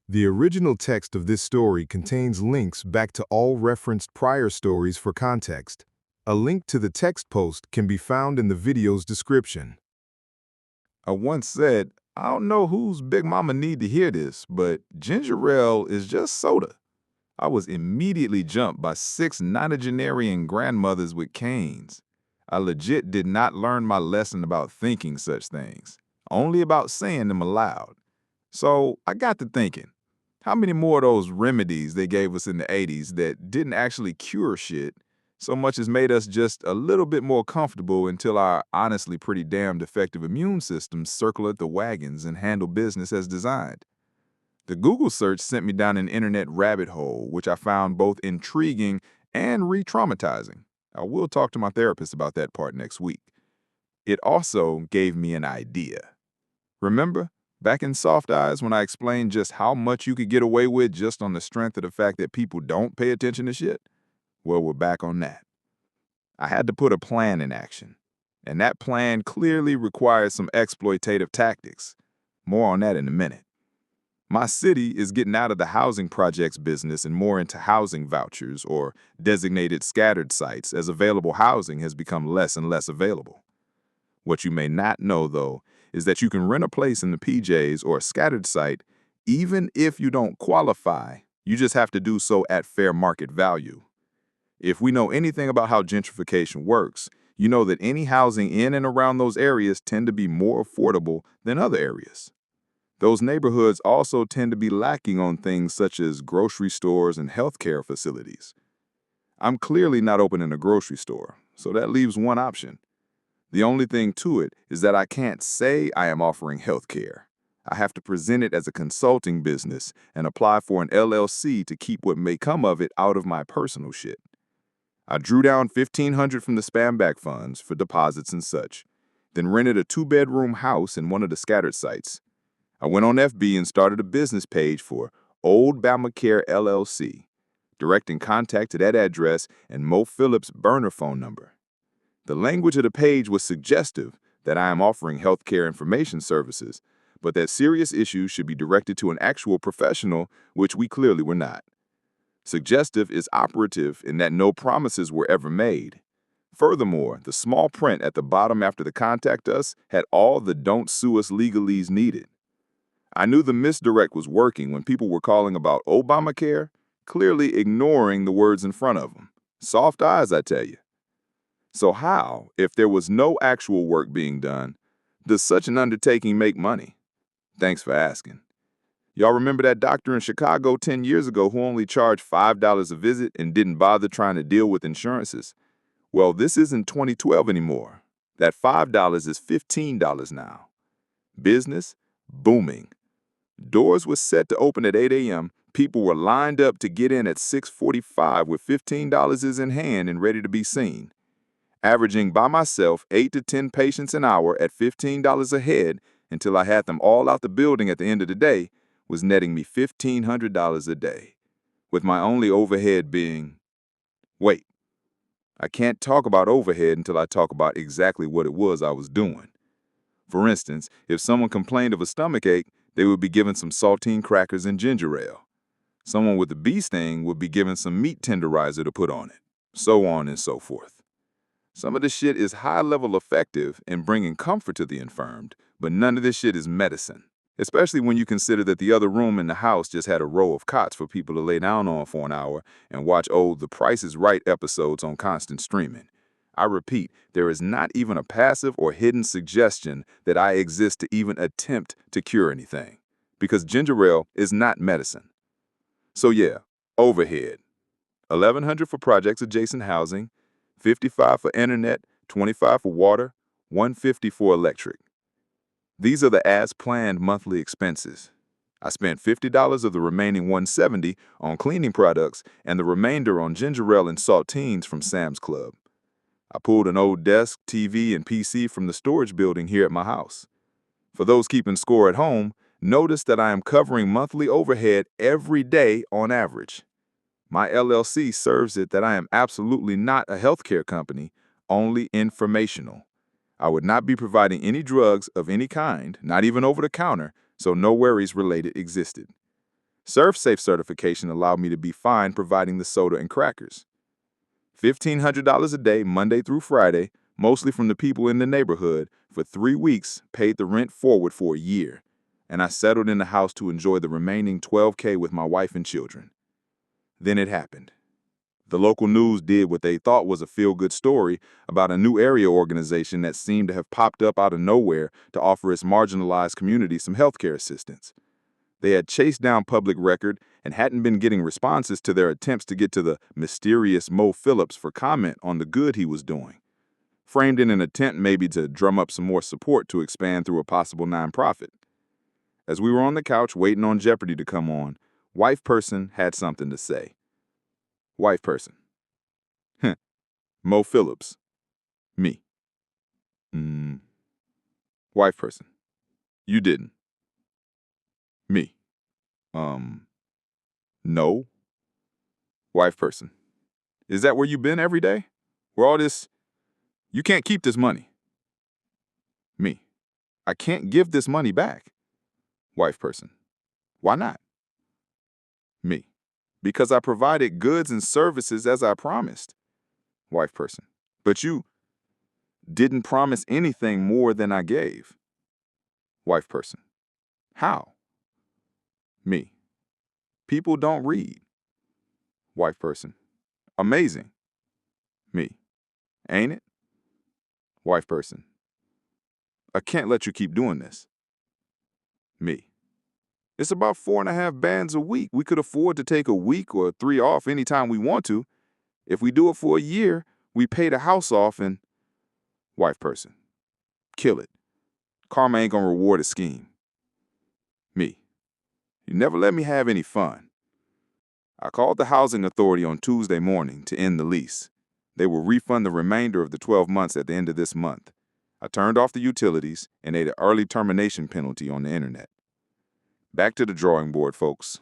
The original text of this story contains links back to all referenced prior stories for context. A link to the text post can be found in the video's description. I once said, I don't know whose big mama need to hear this, but ginger ale is just soda. I was immediately jumped by 6 nonagenarian grandmothers with canes. I legit did not learn my lesson about thinking such things, only about saying them aloud. So I got to thinking, how many more of those remedies they gave us in the 80s that didn't actually cure shit, so much as made us just a little bit more comfortable until our honestly pretty damn defective immune systems circle at the wagons and handle business as designed? The Google search sent me down an internet rabbit hole, which I found both intriguing and re-traumatizing. I will talk to my therapist about that part next week. It also gave me an idea. Remember, back in Soft Eyes when I explained just how much you could get away with just on the strength of the fact that people don't pay attention to shit? Well, we're back on that. I had to put a plan in action, and that plan clearly requires some exploitative tactics. More on that in a minute. My city is getting out of the housing projects business and more into housing vouchers or designated scattered sites as available housing has become less and less available. What you may not know, though, is that you can rent a place in the PJs or a scattered site even if you don't qualify. You just have to do so at fair market value. If we know anything about how gentrification works, you know that any housing in and around those areas tend to be more affordable than other areas. Those neighborhoods also tend to be lacking on things such as grocery stores and healthcare facilities. I'm clearly not opening a grocery store, so that leaves one option. The only thing to it is that I can't say I am offering healthcare. I have to present it as a consulting business and apply for an LLC to keep what may come of it out of my personal shit. I drew down $1,500 from the spam back funds for deposits and such, then rented a 2-bedroom house in one of the scattered sites. I went on FB and started a business page for Old Bamma Care LLC, directing contact to that address and Mo Phillips' burner phone number. The language of the page was suggestive that I am offering healthcare information services, but that serious issues should be directed to an actual professional, which we clearly were not. Suggestive is operative in that no promises were ever made. Furthermore, the small print at the bottom after the contact us had all the don't sue us legalese needed. I knew the misdirect was working when people were calling about Obamacare, clearly ignoring the words in front of them. Soft eyes, I tell you. So how, if there was no actual work being done, does such an undertaking make money? Thanks for asking. Y'all remember that doctor in Chicago 10 years ago who only charged $5 a visit and didn't bother trying to deal with insurances? Well, this isn't 2012 anymore. That $5 is $15 now. Business booming. Doors were set to open at 8 a.m. People were lined up to get in at 6:45 with $15 in hand and ready to be seen. Averaging by myself 8 to 10 patients an hour at $15 a head until I had them all out the building at the end of the day was netting me $1,500 a day, with my only overhead being, wait, I can't talk about overhead until I talk about exactly what it was I was doing. For instance, if someone complained of a stomachache, they would be given some saltine crackers and ginger ale. Someone with a bee sting would be given some meat tenderizer to put on it, so on and so forth. Some of this shit is high-level effective in bringing comfort to the infirmed, but none of this shit is medicine, especially when you consider that the other room in the house just had a row of cots for people to lay down on for an hour and watch old The Price is Right episodes on constant streaming. I repeat, there is not even a passive or hidden suggestion that I exist to even attempt to cure anything, because ginger ale is not medicine. So yeah, overhead. $1,100 for projects adjacent housing, $55 for internet, $25 for water, $150 for electric. These are the as-planned monthly expenses. I spent $50 of the remaining $170 on cleaning products and the remainder on ginger ale and saltines from Sam's Club. I pulled an old desk, TV, and PC from the storage building here at my house. For those keeping score at home, notice that I am covering monthly overhead every day on average. My LLC serves it that I am absolutely not a healthcare company, only informational. I would not be providing any drugs of any kind, not even over the counter, so no worries related existed. ServSafe certification allowed me to be fine providing the soda and crackers. $1,500 a day, Monday through Friday, mostly from the people in the neighborhood, for 3 weeks, paid the rent forward for a year, and I settled in the house to enjoy the remaining $12K with my wife and children. Then it happened. The local news did what they thought was a feel-good story about a new area organization that seemed to have popped up out of nowhere to offer its marginalized community some healthcare assistance. They had chased down public record and hadn't been getting responses to their attempts to get to the mysterious Mo Phillips for comment on the good he was doing, framed in an attempt maybe to drum up some more support to expand through a possible nonprofit. As we were on the couch waiting on Jeopardy to come on, wife person had something to say. Wife person. Mo Phillips. Me. Wife person. You didn't. Me. No. Wife person. Is that where you been every day? Where all this... You can't keep this money. Me. I can't give this money back. Wife person. Why not? Me. Because I provided goods and services as I promised. Wife person. But you didn't promise anything more than I gave. Wife person. How? Me. People don't read. Wife person. Amazing. Me. Ain't it? Wife person. I can't let you keep doing this. Me. It's about 4.5 bands a week. We could afford to take a week or 3 off anytime we want to. If we do it for a year, we pay the house off and... Wife person. Kill it. Karma ain't gonna reward a scheme. Me. You never let me have any fun. I called the housing authority on Tuesday morning to end the lease. They will refund the remainder of the 12 months at the end of this month. I turned off the utilities and ate an early termination penalty on the internet. Back to the drawing board, folks.